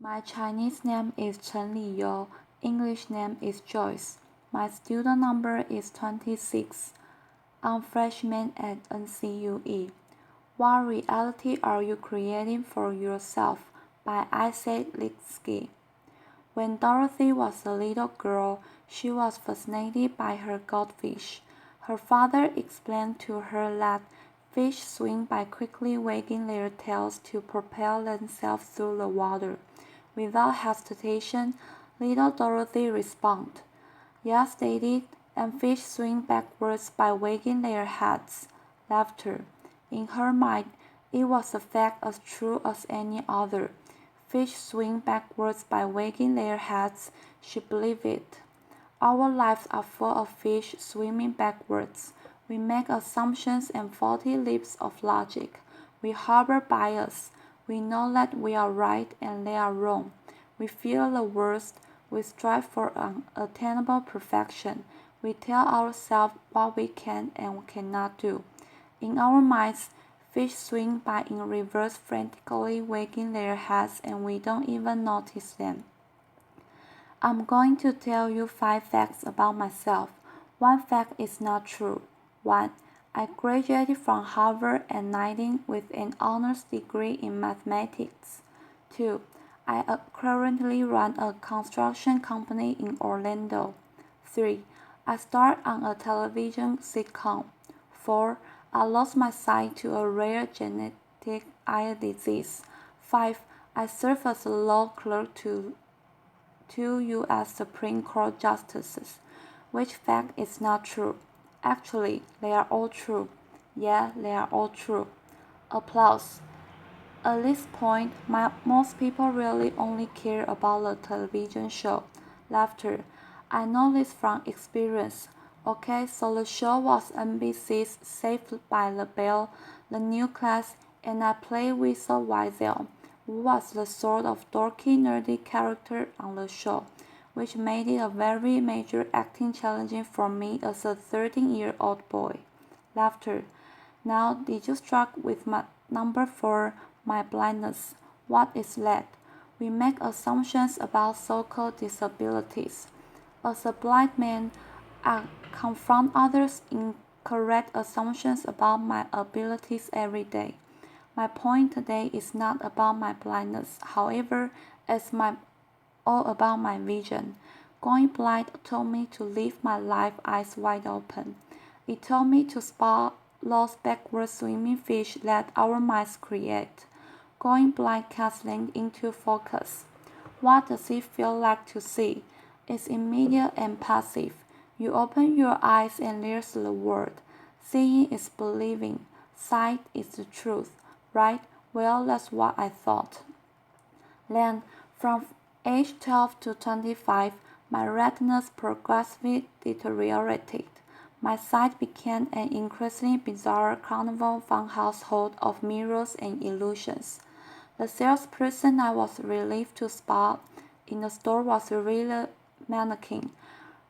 My Chinese name is Chen Liyou. English name is Joyce. My student number is 26. I'm freshman at NCUE. What reality are you creating for yourself? By Isaac Lidsky. When Dorothy was a little girl, she was fascinated by her goldfish. Her father explained to her that fish swim by quickly wagging their tails to propel themselves through the water. Without hesitation, little Dorothy responded, "Yes, they did, and fish swing backwards by wagging their heads." Laughter. In her mind, it was a fact as true as any other. Fish swing backwards by wagging their heads. She believed it. Our lives are full of fish swimming backwards. We make assumptions and faulty leaps of logic. We harbor bias. We know that we are right and they are wrong. We fear the worst. We strive for unattainable perfection. We tell ourselves what we can and cannot do. In our minds, fish swing by in reverse, frantically wagging their heads, and we don't even notice them. I'm going to tell you 5 facts about myself. One fact is not true. 1. I graduated from Harvard at 19 with an honors degree in mathematics. 2. I currently run a construction company in Orlando. 3. I starred on a television sitcom. 4. I lost my sight to a rare genetic eye disease. 5. I serve as a law clerk to 2 U.S. Supreme Court justices. Which fact is not true? Actually, they are all true. Yeah, they are all true. Applause. At this point, most people really only care about the television show. Laughter. I know this from experience. Okay, so the show was NBC's Saved by the Bell, the new class, and I played Whistle Wiesel, who was the sort of dorky, nerdy character on the show, which made it a very major acting challenge for me as a 13-year-old boy. Laughter. Now, did you struck with my number 4, my blindness? What is that? We make assumptions about so-called disabilities. As a blind man, I confront others' incorrect assumptions about my abilities every day. My point today is not about my blindness, however, it's all about my vision. Going blind told me to live my life eyes wide open. It told me to spot those backward swimming fish that our minds create. Going blind casts them into focus. What does it feel like to see? It's immediate and passive. You open your eyes and there's the world. Seeing is believing. Sight is the truth, right? Well, that's what I thought. Then, from age 12 to 25, my retinas progressively deteriorated. My sight became an increasingly bizarre carnival household of mirrors and illusions. The salesperson I was relieved to spot in the store was a real mannequin.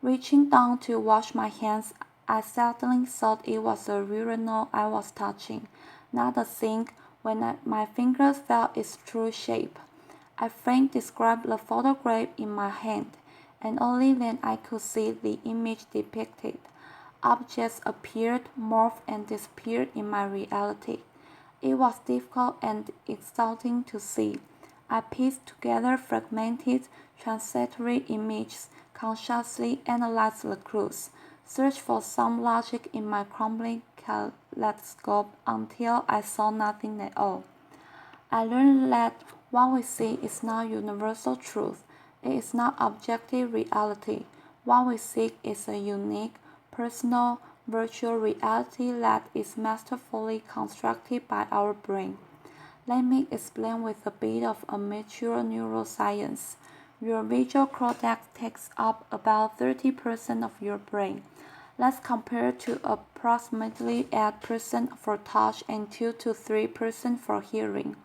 Reaching down to wash my hands, I suddenly thought it was a urinal I was touching, not a sink, when my fingers felt its true shape. I frankly described the photograph in my hand, and only then I could see the image depicted. Objects appeared, morphed, and disappeared in my reality. It was difficult and exhausting to see. I pieced together fragmented, transitory images, consciously analyzed the clues, searched for some logic in my crumbling kaleidoscope until I saw nothing at all. I learned that what we see is not universal truth. It is not objective reality. What we seek is a unique, personal, virtual reality that is masterfully constructed by our brain. Let me explain with a bit of amateur neuroscience. Your visual cortex takes up about 30% of your brain. Let's compare to approximately 8% for touch and 2 to 3% for hearing.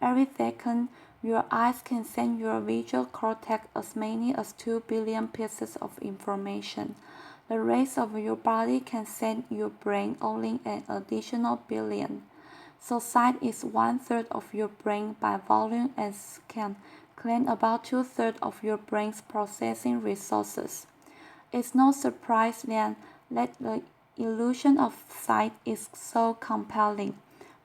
Every second, your eyes can send your visual cortex as many as 2 billion pieces of information. The rest of your body can send your brain only an additional billion. So sight is 1/3 of your brain by volume and can claim about 2/3 of your brain's processing resources. It's no surprise then that the illusion of sight is so compelling,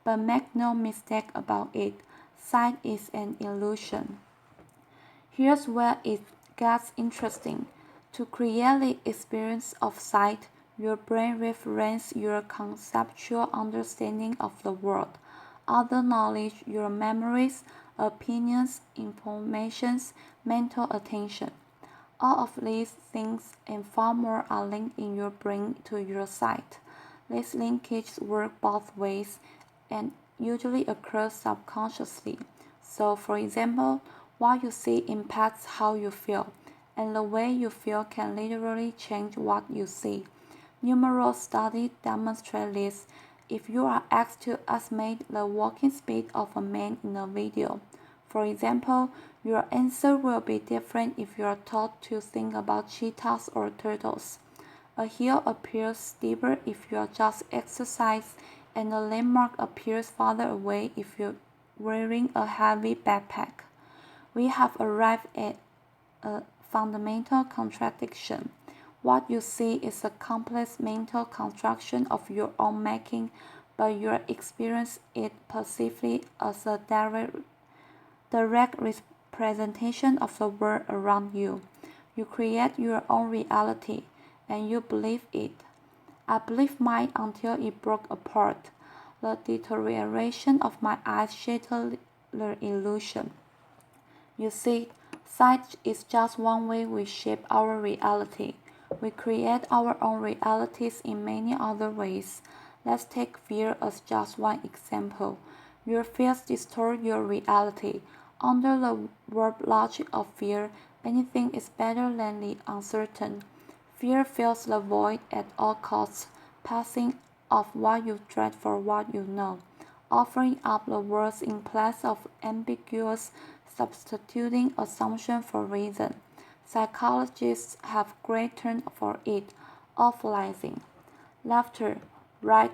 but make no mistake about it, sight is an illusion. Here's where it gets interesting. To create the experience of sight, your brain references your conceptual understanding of the world, other knowledge, your memories, opinions, informations, mental attention. All of these things and far more are linked in your brain to your sight. These linkages work both ways and usually occur subconsciously. So, for example, what you see impacts how you feel, and the way you feel can literally change what you see. Numerous studies demonstrate this. If you are asked to estimate the walking speed of a man in a video, for example, your answer will be different if you are taught to think about cheetahs or turtles. A hill appears steeper if you are just exercise, and a landmark appears farther away if you're wearing a heavy backpack. We have arrived at a fundamental contradiction. What you see is a complex mental construction of your own making, but you experience it passively as a direct representation of the world around you. You create your own reality, and you believe it. I believed mine until it broke apart. The deterioration of my eyes shattered the illusion. You see, sight is just one way we shape our reality. We create our own realities in many other ways. Let's take fear as just one example. Your fears distort your reality. Under the warped logic of fear, anything is better than the uncertain. Fear fills the void at all costs, passing off what you dread for what you know, offering up the words in place of ambiguous, substituting assumption for reason. Psychologists have great term for it, awfulizing. Laughter, right?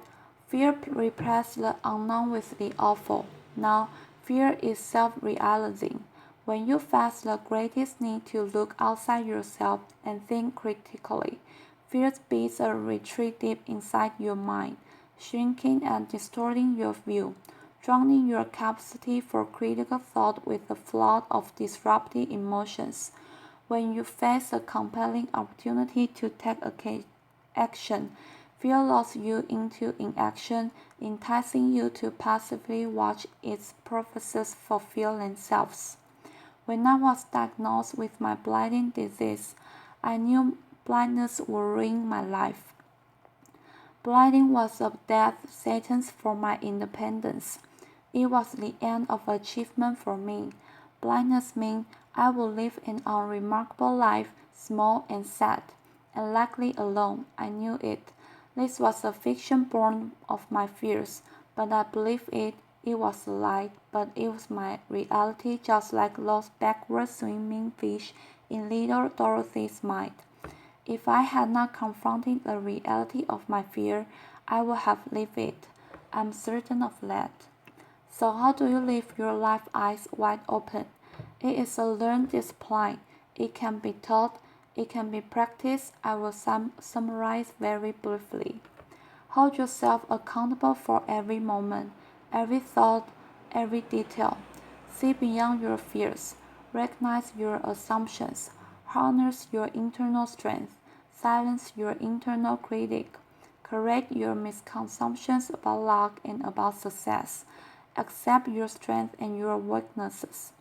Fear replaces the unknown with the awful. Now, fear is self-realizing. When you face the greatest need to look outside yourself and think critically, fear beats a retreat deep inside your mind, shrinking and distorting your view, drowning your capacity for critical thought with a flood of disruptive emotions. When you face a compelling opportunity to take action, fear lulls you into inaction, enticing you to passively watch its prophecies fulfill themselves. When I was diagnosed with my blinding disease, I knew blindness would ruin my life. Blinding was a death sentence for my independence. It was the end of achievement for me. Blindness meant I would live an unremarkable life, small and sad, and likely alone. I knew it. This was a fiction born of my fears, but I believed it. It was a lie, but it was my reality, just like those backward swimming fish in little Dorothy's mind. If I had not confronted the reality of my fear, I would have lived it. I'm certain of that. So how do you live your life eyes wide open? It is a learned discipline. It can be taught. It can be practiced. I will summarize very briefly. Hold yourself accountable for every moment, every thought, every detail. See beyond your fears. Recognize your assumptions. Harness your internal strength. Silence your internal critic. Correct your misconceptions about luck and about success. Accept your strengths and your weaknesses.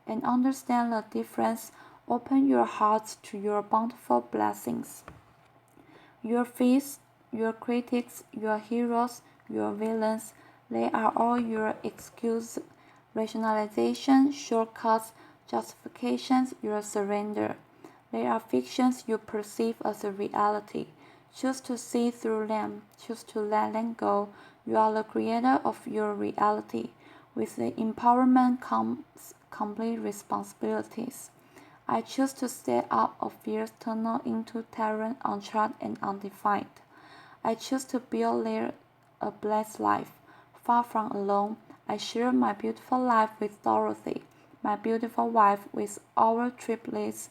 And understand the difference. Open your hearts to your bountiful blessings. Your fears, your critics, your heroes, your villains, they are all your excuses, rationalization, shortcuts, justifications, your surrender. They are fictions you perceive as a reality. Choose to see through them. Choose to let them go. You are the creator of your reality. With the empowerment comes complete responsibilities. I choose to step out of fear's tunnel into terrain uncharted and undefined. I choose to build there a blessed life, far from alone. I share my beautiful life with Dorothy, my beautiful wife, with our triplets,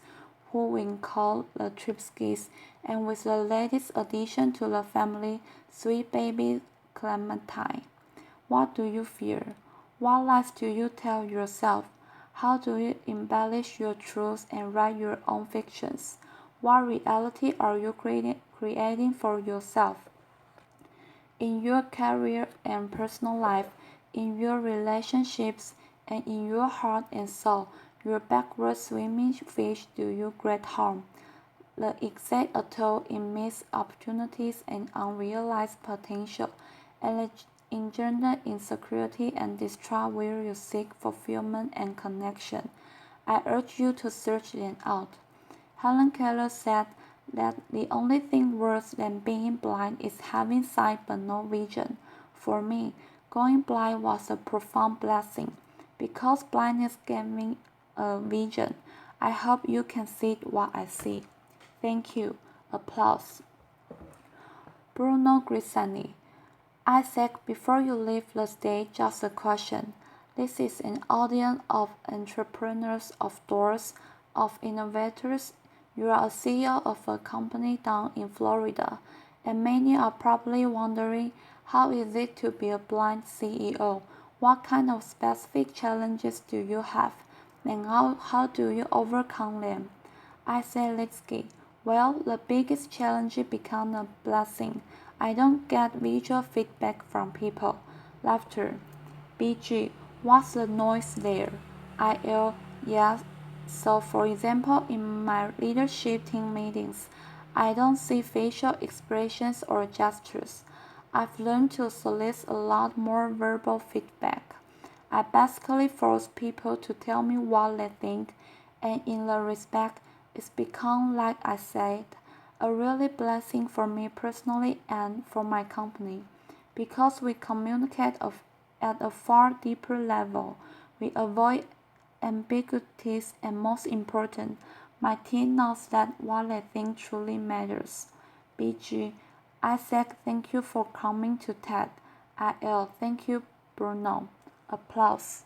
who we call the Tripskys, and with the latest addition to the family, sweet baby Clementine. What do you fear? What lies do you tell yourself? How do you embellish your truths and write your own fictions? What reality are you creating for yourself? In your career and personal life, in your relationships, and in your heart and soul, your backward swimming fish do you great harm. The exact atoll in missed opportunities and unrealized potential, and engender insecurity and distrust where you seek fulfillment and connection. I urge you to search them out. Helen Keller said that the only thing worse than being blind is having sight but no vision. For me, going blind was a profound blessing, because blindness gave me a vision. I hope you can see what I see. Thank you. Applause. Bruno Grisani. Isaac, before you leave the stage, just a question. This is an audience of entrepreneurs, of doers, of innovators. You are a CEO of a company down in Florida, and many are probably wondering, how is it to be a blind CEO? What kind of specific challenges do you have, and how do you overcome them? I say Lidsky. Well, the biggest challenge becomes a blessing. I don't get visual feedback from people. Laughter. BG. What's the noise there? IL. Yes. So for example, in my leadership team meetings, I don't see facial expressions or gestures. I've learned to solicit a lot more verbal feedback. I basically force people to tell me what they think, and in the respect, it's become, like I said, a really blessing for me personally and for my company, because we communicate at a far deeper level. We avoid ambiguities, and most important, my team knows that what they think truly matters. BG. Isaac, thank you for coming to TED. IL. Thank you, Bruno. Applause.